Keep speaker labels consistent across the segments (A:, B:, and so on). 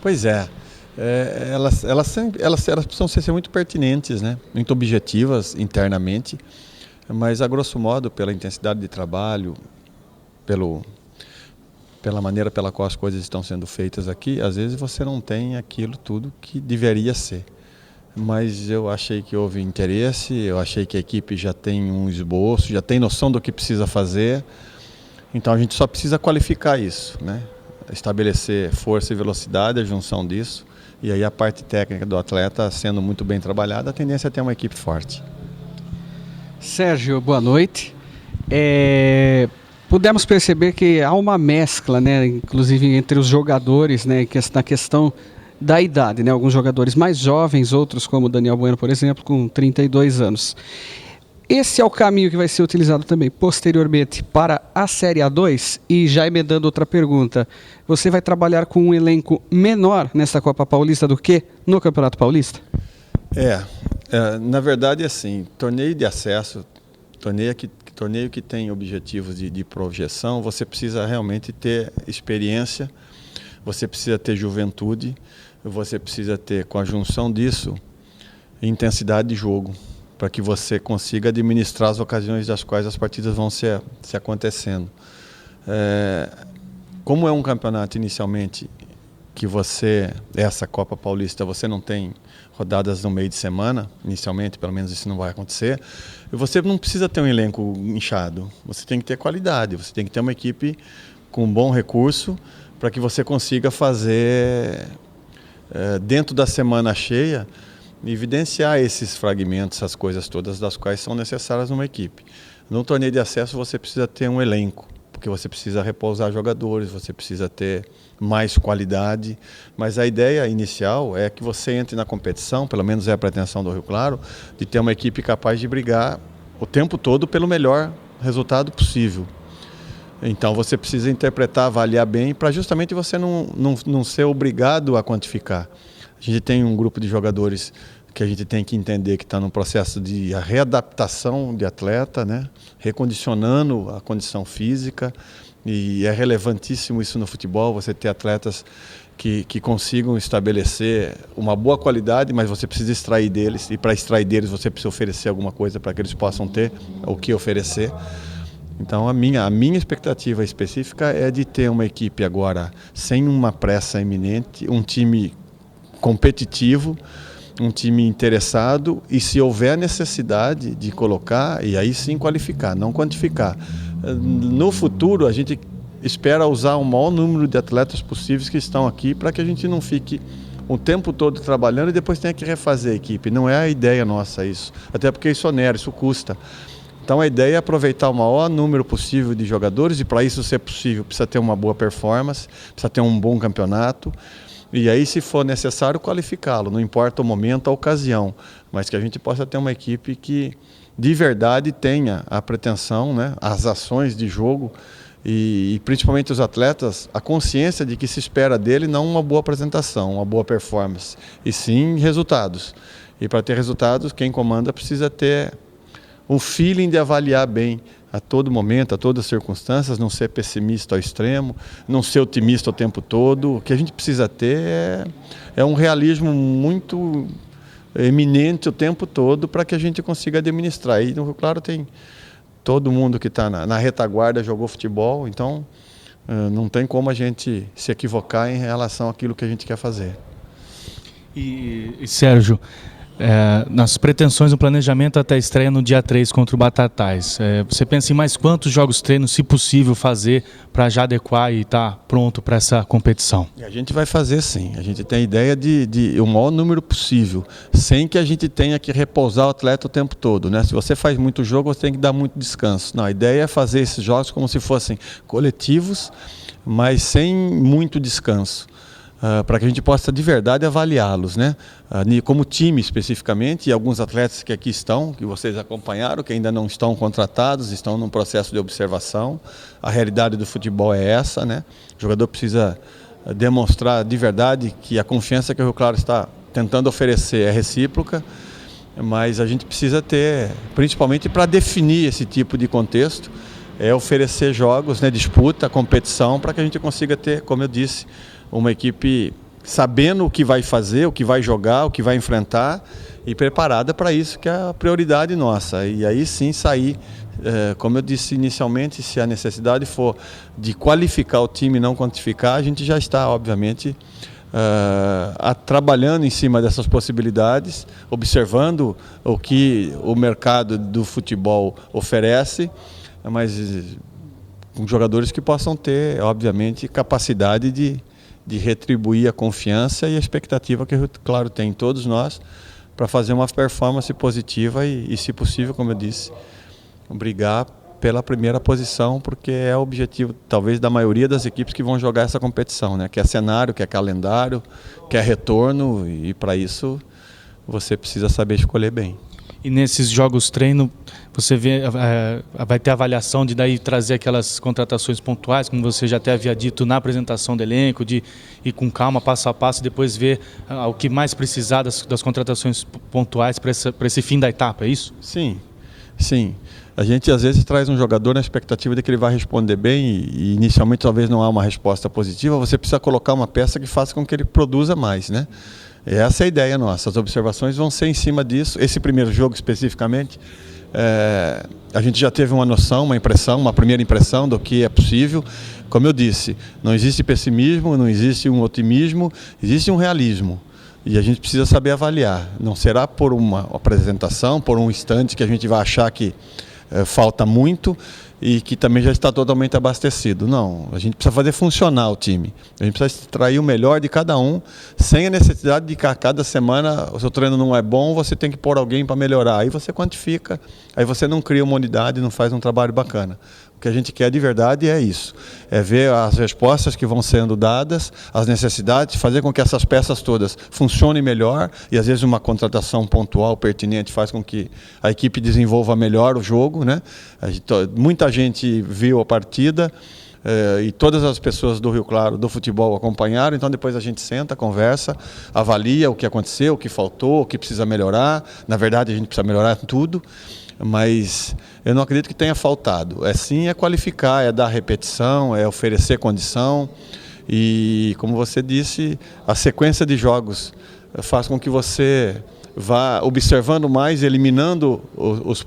A: Pois é. Elas precisam ser muito pertinentes, né? Muito objetivas internamente, mas a grosso modo, pela intensidade de trabalho, pela maneira pela qual as coisas estão sendo feitas aqui, às vezes você não tem aquilo tudo que deveria ser. Mas eu achei que houve interesse, eu achei que a equipe já tem um esboço, já tem noção do que precisa fazer, então a gente só precisa qualificar isso, né? Estabelecer força e velocidade, a junção disso. E aí a parte técnica do atleta sendo muito bem trabalhada, a tendência é ter uma equipe forte.
B: Sérgio, boa noite. Pudemos perceber que há uma mescla, né, inclusive entre os jogadores, né, na questão da idade, né, alguns jogadores mais jovens, outros como o Daniel Bueno, por exemplo, com 32 anos. Esse é o caminho que vai ser utilizado também posteriormente para a Série A2? E já emendando outra pergunta, você vai trabalhar com um elenco menor nessa Copa Paulista do que no Campeonato Paulista?
A: Na verdade, assim, torneio de acesso, torneio que tem objetivos de projeção, você precisa realmente ter experiência, você precisa ter juventude, você precisa ter, com a junção disso, intensidade de jogo, para que você consiga administrar as ocasiões das quais as partidas vão se acontecendo. Como é um campeonato inicialmente que essa Copa Paulista, você não tem rodadas no meio de semana, inicialmente, pelo menos isso não vai acontecer, e você não precisa ter um elenco inchado, você tem que ter qualidade, você tem que ter uma equipe com bom recurso para que você consiga fazer, dentro da semana cheia, evidenciar esses fragmentos, essas coisas todas das quais são necessárias numa equipe. No torneio de acesso você precisa ter um elenco, porque você precisa repousar jogadores, você precisa ter mais qualidade, mas a ideia inicial é que você entre na competição, pelo menos é a pretensão do Rio Claro, de ter uma equipe capaz de brigar o tempo todo pelo melhor resultado possível. Então você precisa interpretar, avaliar bem, para justamente você não ser obrigado a quantificar. A gente tem um grupo de jogadores que a gente tem que entender que está num processo de readaptação de atleta, né? Recondicionando a condição física, e é relevantíssimo isso no futebol, você ter atletas que consigam estabelecer uma boa qualidade, mas você precisa extrair deles, e para extrair deles você precisa oferecer alguma coisa para que eles possam ter o que oferecer. Então a minha expectativa específica é de ter uma equipe agora sem uma pressa iminente, um time competitivo, um time interessado, e se houver necessidade de colocar, e aí sim qualificar, não quantificar. No futuro a gente espera usar o maior número de atletas possíveis que estão aqui, para que a gente não fique o tempo todo trabalhando e depois tenha que refazer a equipe. Não é a ideia nossa isso, até porque isso onera, isso custa. Então a ideia é aproveitar o maior número possível de jogadores, e para isso ser possível precisa ter uma boa performance, precisa ter um bom campeonato. E aí, se for necessário, qualificá-lo, não importa o momento, a ocasião, mas que a gente possa ter uma equipe que de verdade tenha a pretensão, né, as ações de jogo e principalmente os atletas, a consciência de que se espera dele não uma boa apresentação, uma boa performance, e sim resultados. E para ter resultados, quem comanda precisa ter um feeling de avaliar bem a todo momento, a todas as circunstâncias, não ser pessimista ao extremo, não ser otimista o tempo todo. O que a gente precisa ter é um realismo muito eminente o tempo todo, para que a gente consiga administrar. E, claro, tem todo mundo que está na retaguarda jogou futebol, então não tem como a gente se equivocar em relação àquilo que a gente quer fazer.
C: E Sérgio, nas pretensões, no planejamento até a estreia no dia 3 contra o Batatais, você pensa em mais quantos jogos treinos, se possível, fazer para já adequar e estar pronto para essa competição?
A: A gente vai fazer sim, a gente tem a ideia de o maior número possível, sem que a gente tenha que repousar o atleta o tempo todo, né? Se você faz muito jogo, você tem que dar muito descanso. Não, a ideia é fazer esses jogos como se fossem coletivos, mas sem muito descanso. Para que a gente possa de verdade avaliá-los, né? Como time especificamente, e alguns atletas que aqui estão, que vocês acompanharam, que ainda não estão contratados, estão num processo de observação. A realidade do futebol é essa, né? O jogador precisa demonstrar de verdade que a confiança que o Rio Claro está tentando oferecer é recíproca, mas a gente precisa ter, principalmente para definir esse tipo de contexto, oferecer jogos, né, disputa, competição, para que a gente consiga ter, como eu disse, uma equipe sabendo o que vai fazer, o que vai jogar, o que vai enfrentar e preparada para isso, que é a prioridade nossa. E aí sim sair, como eu disse inicialmente, se a necessidade for de qualificar o time e não quantificar, a gente já está, obviamente, trabalhando em cima dessas possibilidades, observando o que o mercado do futebol oferece, mas com jogadores que possam ter, obviamente, capacidade de retribuir a confiança e a expectativa que, claro, tem todos nós para fazer uma performance positiva e, se possível, como eu disse, brigar pela primeira posição, porque é o objetivo, talvez, da maioria das equipes que vão jogar essa competição, né? Que é cenário, que é calendário, que é retorno, e para isso você precisa saber escolher bem.
C: E nesses jogos treino, você vai ter avaliação de daí trazer aquelas contratações pontuais, como você já até havia dito na apresentação do elenco, de ir com calma, passo a passo, e depois ver o que mais precisar das contratações pontuais para esse fim da etapa, é isso?
A: Sim, sim. A gente às vezes traz um jogador na expectativa de que ele vai responder bem e inicialmente talvez não há uma resposta positiva, você precisa colocar uma peça que faça com que ele produza mais, né? Essa é a ideia nossa, as observações vão ser em cima disso. Esse primeiro jogo especificamente, a gente já teve uma noção, uma impressão, uma primeira impressão do que é possível. Como eu disse, não existe pessimismo, não existe um otimismo, existe um realismo. E a gente precisa saber avaliar. Não será por uma apresentação, por um instante que a gente vai achar que falta muito e que também já está totalmente abastecido. Não, a gente precisa fazer funcionar o time. A gente precisa extrair o melhor de cada um, sem a necessidade de que a cada semana o seu treino não é bom, você tem que pôr alguém para melhorar. Aí você quantifica, aí você não cria uma unidade, não faz um trabalho bacana. O que a gente quer de verdade é isso, é ver as respostas que vão sendo dadas, as necessidades, fazer com que essas peças todas funcionem melhor e às vezes uma contratação pontual, pertinente, faz com que a equipe desenvolva melhor o jogo, né? Muita gente viu a partida e todas as pessoas do Rio Claro, do futebol, acompanharam, então depois a gente senta, conversa, avalia o que aconteceu, o que faltou, o que precisa melhorar. Na verdade a gente precisa melhorar tudo, mas eu não acredito que tenha faltado. Sim, é qualificar, é dar repetição, é oferecer condição e, como você disse, a sequência de jogos faz com que você vá observando mais, eliminando os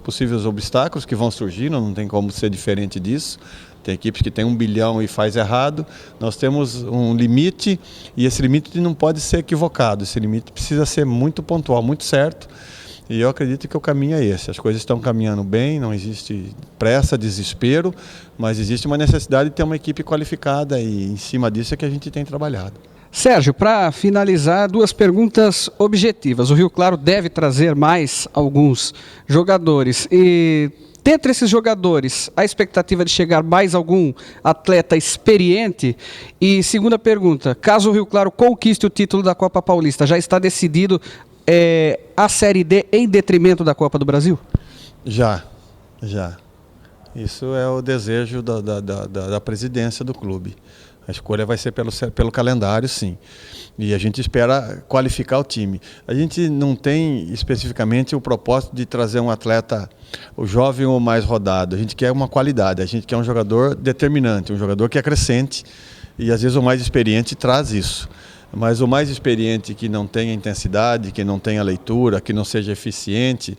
A: possíveis obstáculos que vão surgindo, não tem como ser diferente disso. Tem equipes que têm 1 bilhão e faz errado. Nós temos um limite e esse limite não pode ser equivocado. Esse limite precisa ser muito pontual, muito certo. E eu acredito que o caminho é esse. As coisas estão caminhando bem, não existe pressa, desespero, mas existe uma necessidade de ter uma equipe qualificada e em cima disso é que a gente tem trabalhado.
B: Sérgio, para finalizar, 2 perguntas objetivas. O Rio Claro deve trazer mais alguns jogadores e, dentre esses jogadores, a expectativa de chegar mais algum atleta experiente? E segunda pergunta, caso o Rio Claro conquiste o título da Copa Paulista, já está decidido a Série D em detrimento da Copa do Brasil?
A: Já. Isso é o desejo da presidência do clube. A escolha vai ser pelo calendário, sim. E a gente espera qualificar o time. A gente não tem especificamente o propósito de trazer um atleta, o jovem ou mais rodado. A gente quer uma qualidade, a gente quer um jogador determinante, um jogador que acrescente. E às vezes o mais experiente traz isso. Mas o mais experiente que não tenha intensidade, que não tenha leitura, que não seja eficiente,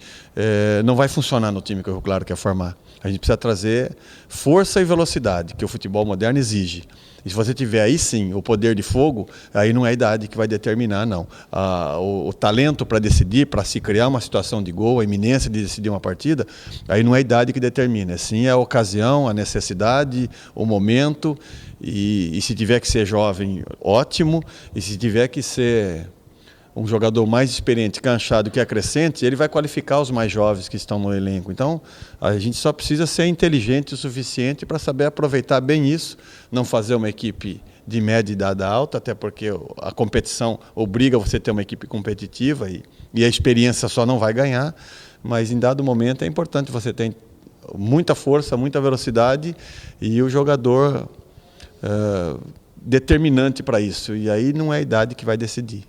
A: não vai funcionar no time que o Rio Claro quer formar. A gente precisa trazer força e velocidade, que o futebol moderno exige. E se você tiver aí sim o poder de fogo, aí não é a idade que vai determinar, não. O talento para decidir, para se criar uma situação de gol, a iminência de decidir uma partida, aí não é a idade que determina. Sim, é a ocasião, a necessidade, o momento. E se tiver que ser jovem, ótimo. E se tiver que ser um jogador mais experiente, canchado, que acrescente, ele vai qualificar os mais jovens que estão no elenco. Então, a gente só precisa ser inteligente o suficiente para saber aproveitar bem isso, não fazer uma equipe de média idade alta, até porque a competição obriga você a ter uma equipe competitiva e a experiência só não vai ganhar, mas em dado momento é importante você ter muita força, muita velocidade e o jogador determinante para isso. E aí não é a idade que vai decidir.